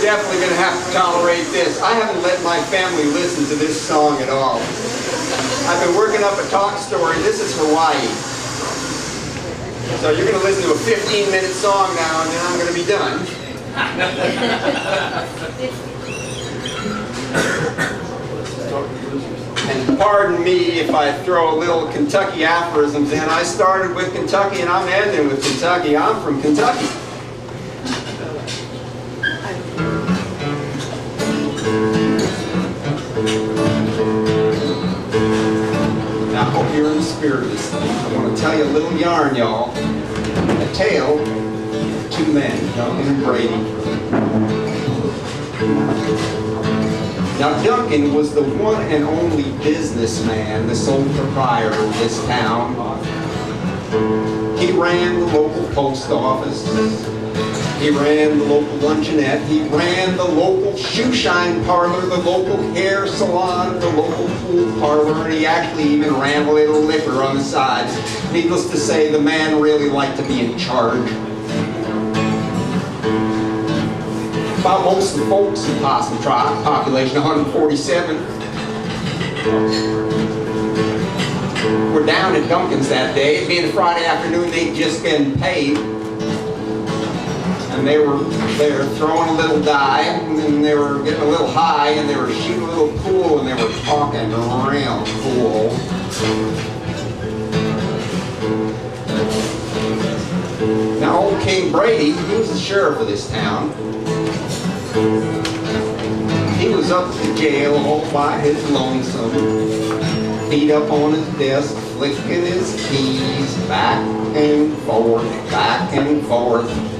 definitely going to have to tolerate this. I haven't let my family listen to this song at all. I've been working up a talk story. This is Hawaii. So you're going to listen to a 15-minute song now, and then I'm going to be done. And pardon me if I throw a little Kentucky aphorisms in. I started with Kentucky, and I'm ending with Kentucky. I'm from Kentucky. Now, I hope you're in the spirit of this thing. I want to tell you a little yarn, y'all. A tale of two men, Duncan and Brady. Now, Duncan was the one and only businessman, the sole proprietor of this town. He ran the local post office. He ran the local luncheonette. He ran the local shoe shine parlor, the local hair salon, the local pool parlor, and he actually even ran a little liquor on the side. Needless to say, the man really liked to be in charge. About most of the folks in Possum Tribe, population 147, were down at Duncan's that day. It being a Friday afternoon, they'd just been paid. And they were there throwing a little die, and they were getting a little high, and they were shooting a little pool, and they were talking real cool. Now, old King Brady, he was the sheriff of this town. He was up at the jail all by his lonesome, feet up on his desk, flicking his keys back and forth,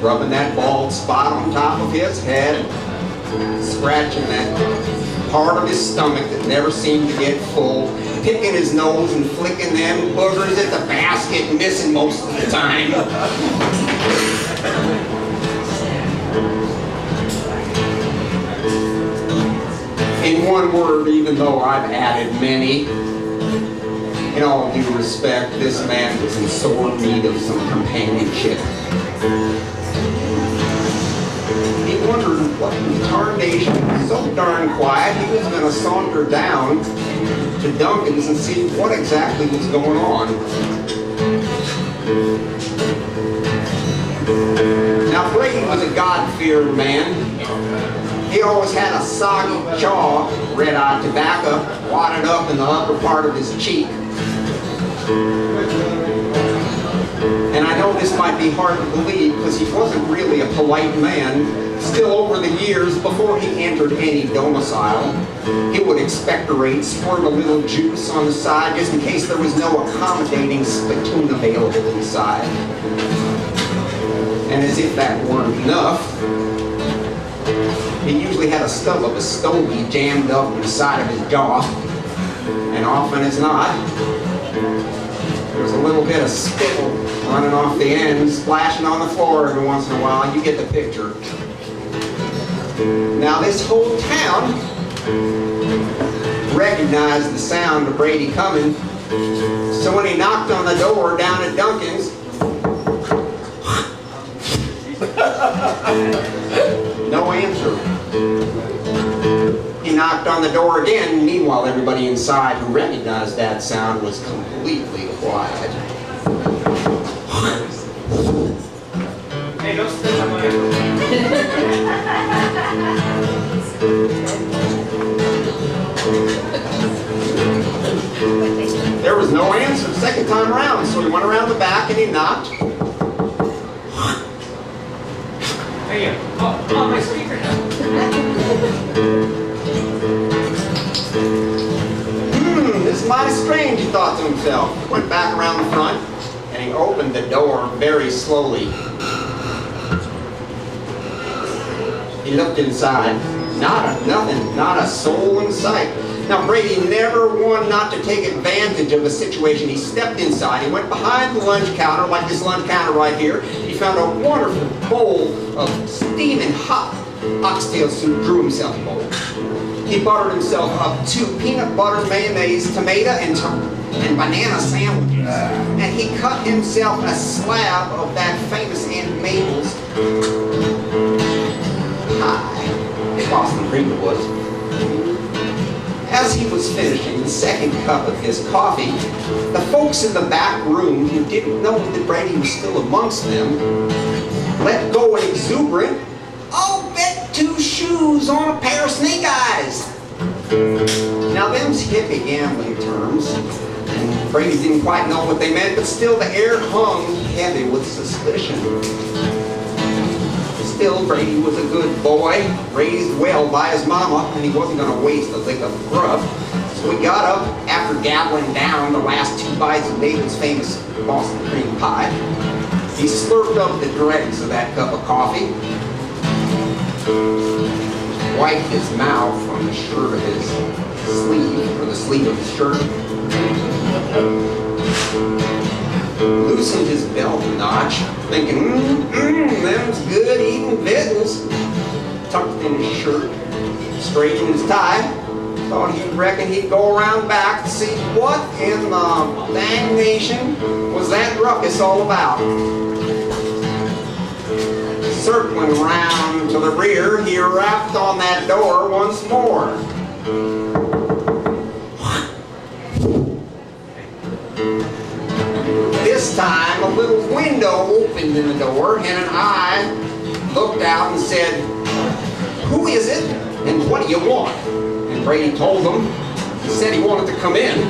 rubbing that bald spot on top of his head, scratching that part of his stomach that never seemed to get full, picking his nose and flicking them boogers at the basket, missing most of the time. In one word, even though I've added many, in all due respect, this man was in sore need of some companionship. He wondered what in tarnation was so darn quiet he was going to saunter down to Duncan's and see what exactly was going on. Now, Brady was a God-fearing man. He always had a soggy jaw, red-eyed tobacco, wadded up in the upper part of his cheek. And I know this might be hard to believe because he wasn't really a polite man. Still, over the years, before he entered any domicile, he would expectorate, squirt a little juice on the side just in case there was no accommodating spittoon available inside. And as if that weren't enough, he usually had a stub of a stogie jammed up in the side of his jaw, and often as not, there was a little bit of spittle running off the end, splashing on the floor every once in a while. You get the picture. Now, this whole town recognized the sound of Brady coming, so when he knocked on the door down at Duncan's, no answer. He knocked on the door again. Meanwhile, everybody inside who recognized that sound was completely quiet. Hey, don't steal my There was no answer the second time around, so he went around the back and he knocked. Hey, on my speaker now. This is mighty strange, he thought to himself. He went back around the front and he opened the door very slowly. He looked inside. Not a soul in sight. Now, Brady never wanted not to take advantage of a situation. He stepped inside. He went behind the lunch counter, like this lunch counter right here. He found a wonderful bowl of steaming hot oxtail soup, drew himself a bowl. He buttered himself up 2 peanut butter, mayonnaise, tomato, and banana sandwiches. And he cut himself a slab of that famous Aunt Mabel's pie. the second cup of his coffee, the folks in the back room who didn't know that Brady was still amongst them let go an exuberant, "I'll bet 2 shoes on a pair of snake eyes." Now them's hippie gambling terms, and Brady didn't quite know what they meant, but still the air hung heavy with suspicion. Still, Brady was a good boy, raised well by his mama, and he wasn't going to waste a lick of grub. So he got up after gabbling down the last 2 bites of David's famous Boston cream pie. He slurped up the dregs of that cup of coffee, wiped his mouth on the shirt of his sleeve, or the sleeve of his shirt, loosened his belt a notch, thinking, them's good eating business. Tucked in his shirt, straightened his tie, thought he'd reckon he'd go around back to see what in the damnation was that ruckus all about. Circling around to the rear, he rapped on that door once more. This time, a little window opened in the door, and an eye looked out and said, "Who is it, and what do you want?" And Brady told him. He said he wanted to come in,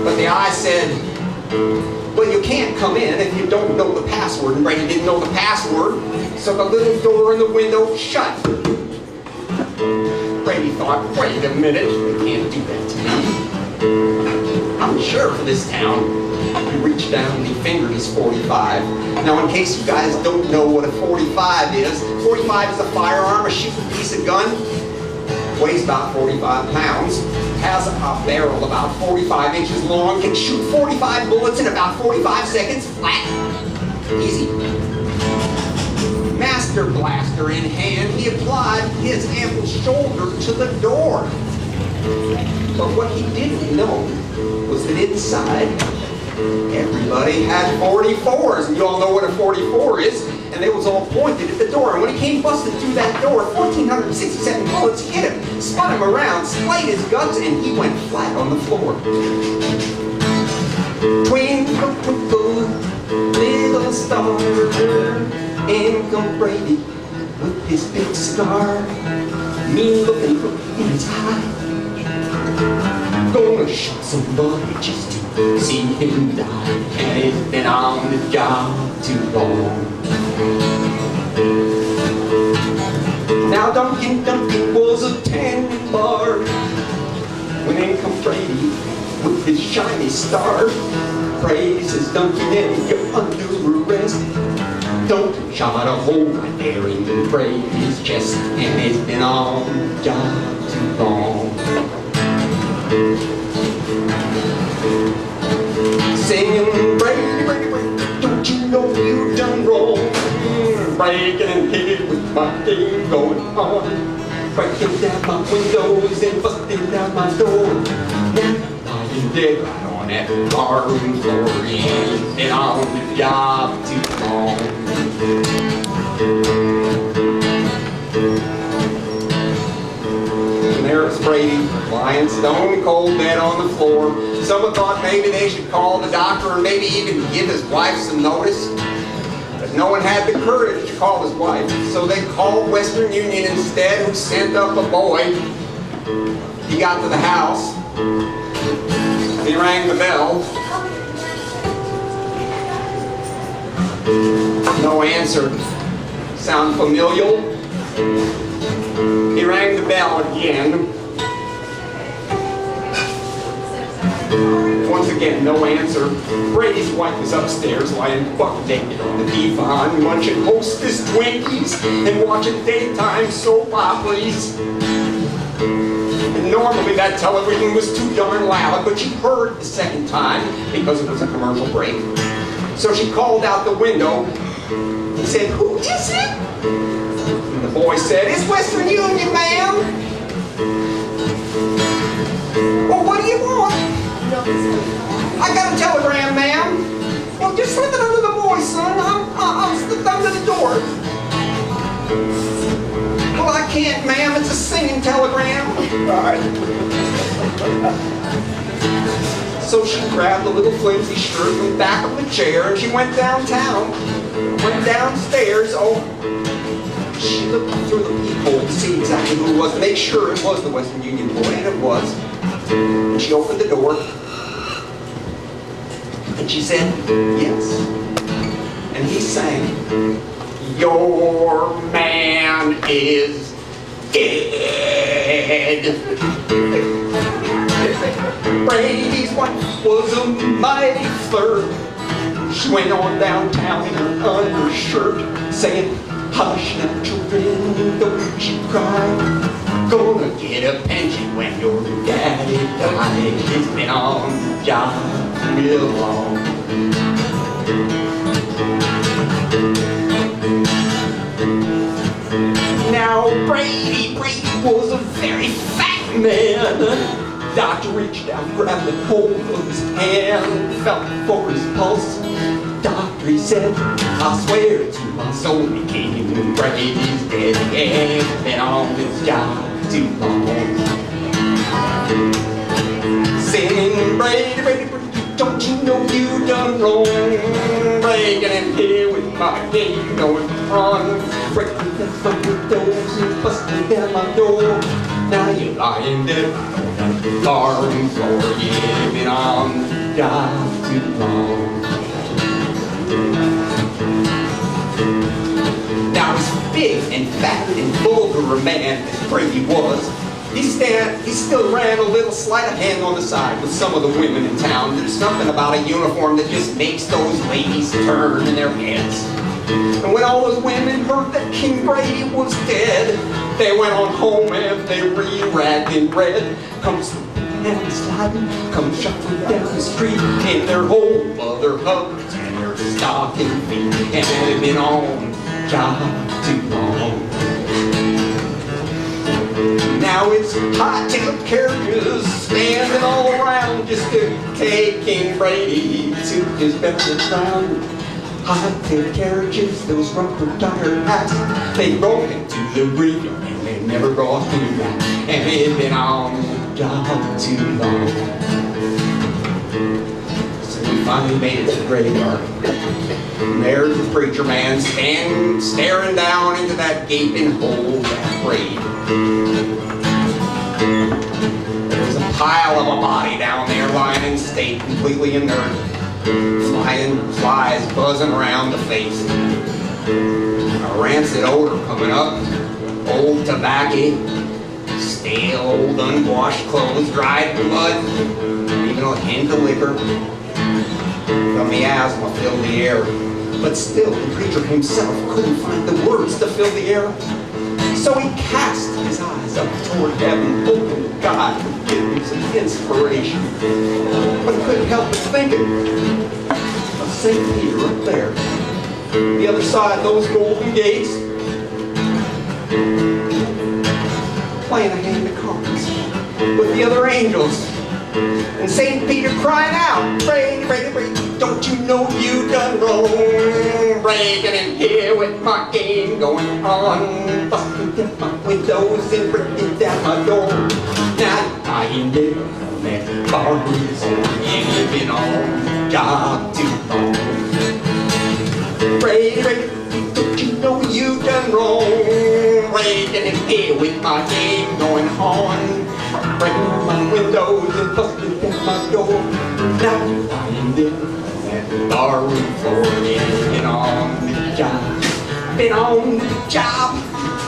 but the eye said, "Well, you can't come in if you don't know the password." And Brady didn't know the password, so the little door in the window shut. Brady thought, wait a minute, they can't do that to me. I'm the sheriff of this town. He reached down and he fingered his .45. Now, in case you guys don't know what a .45 is, .45 is a firearm, a shooting piece of gun. Weighs about 45 pounds, has a barrel about 45 inches long, can shoot 45 bullets in about 45 seconds flat. Easy. Master blaster in hand, he applied his ample shoulder to the door. But what he didn't know was that inside, everybody had 44s, and you all know what a 44 is, and they was all pointed at the door. And when he came busting through that door, 1,467 bullets hit him, spun him around, splayed his guts, and he went flat on the floor. Twinkle, twinkle, little star, in come Brady with his big scar, mean looking look in his eye. Gonna shoot somebody just to see him die, and he's been on the job too long. Now Duncan was a tanning bar when in come Brady with his shiny star. Praises Duncan and you're under arrest. Duncan shot a hole right there in Brady's chest, and he's been on the job too long. Singing, Brady, Brady, Brady, don't you know you done wrong? Breaking and hitting with my game going on. Breaking down my windows and busting down my door. Now I'm dead right on that barroom floor. Yeah, been on the job too long. And there's Brady, lying stone cold dead on the floor. Someone thought maybe they should call the doctor and maybe even give his wife some notice. But no one had the courage to call his wife, so they called Western Union instead, who sent up a boy. He got to the house. He rang the bell. No answer. Sound familiar? He rang the bell again. Once again, no answer. Brady's wife was upstairs, lying buck naked on the divan, munching Hostess Twinkies and watching daytime soap operas. And normally that television was too darn loud, but she heard the second time because it was a commercial break. So she called out the window and said, "Who is it?" And the boy said, "It's Western Union, ma'am." "Well, what do you want?" "I got a telegram, ma'am." "Well, just slip it under the boy, son. I'll slip under the door." "Well, I can't, ma'am. It's a singing telegram." "All right." So she grabbed a little flimsy shirt from the back of the chair and she went downtown, went downstairs. Oh, she looked through the peephole to see exactly who it was, to make sure it was the Western Union boy, and it was. And she opened the door, and she said, yes. And he sang, your man is dead. Brady's wife was a mighty flirt. She went on downtown in her undershirt, saying, hush now children, don't you cry. Gonna get a pension when your daddy died. He's been on the job real long. Now Brady was a very fat man. Doctor reached out, grabbed a hold of his hand, felt for his pulse. Doctor, he said, I swear to my soul, he came. Brady's dead again, been on this job too long. Singing, Brady, Brady, Brady, don't you know you done wrong? Breaking in here with my game going on. Breaking down my windows and busting down my door. Now you're lying dead on the barroom floor. You've been on the job too long. Now he's big and fat and vulgar a man as Brady was. He still ran a little sleight of hand on the side with some of the women in town. There's something about a uniform that just makes those ladies turn in their heads. And when all those women heard that King Brady was dead, they went on home and they re-ragged in red. Come slipping and sliding, come shuffling down the street in their old mother hugs and their stocking feet. And they've been on the job too long. Now it's high-tailed carriages standing all around just to take King Brady to his burial ground. High-tailed carriages, those rubber-tired hats, they roll into the graveyard and they never brought him back. And they've been on the job too long. So we finally made it to the graveyard. And there's the preacher man staring down into that gaping hole that grave. There's a pile of a body down there lying in state, completely inert. Flying flies buzzing around the face. A rancid odor coming up. Old tobacco, stale old unwashed clothes, dried blood, even a hint of liquor. From the asthma filled the air. But still, the preacher himself couldn't find the words to fill the air. So he cast his eyes up toward heaven, hoping God would give him some inspiration. But he couldn't help but thinking of St. Peter up there, the other side of those golden gates, playing a hand of cards with the other angels. And St. Peter crying out, Brady, Brady, Brady, don't you know you done wrong? Breaking in here with my game going on, busting down my windows and breaking down my door. Now lying there on that barroom floor, you've been on the job too long. Brady, Brady, don't you know you done wrong? Breaking in here with my game going on. Breaking down my windows and busting down my door. Now you're lying there on that barroom floor. Yeah, been on the job. Been on the job.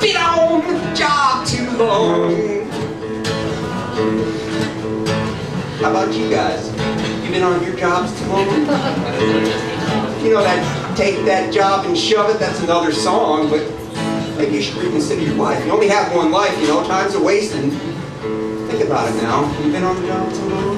Been on the job too long. How about you guys? You been on your jobs too long? You know that take that job and shove it, that's another song, but maybe you should reconsider your life. You only have one life, you know, time's a wasting. Think about it now. You've been on the job too long?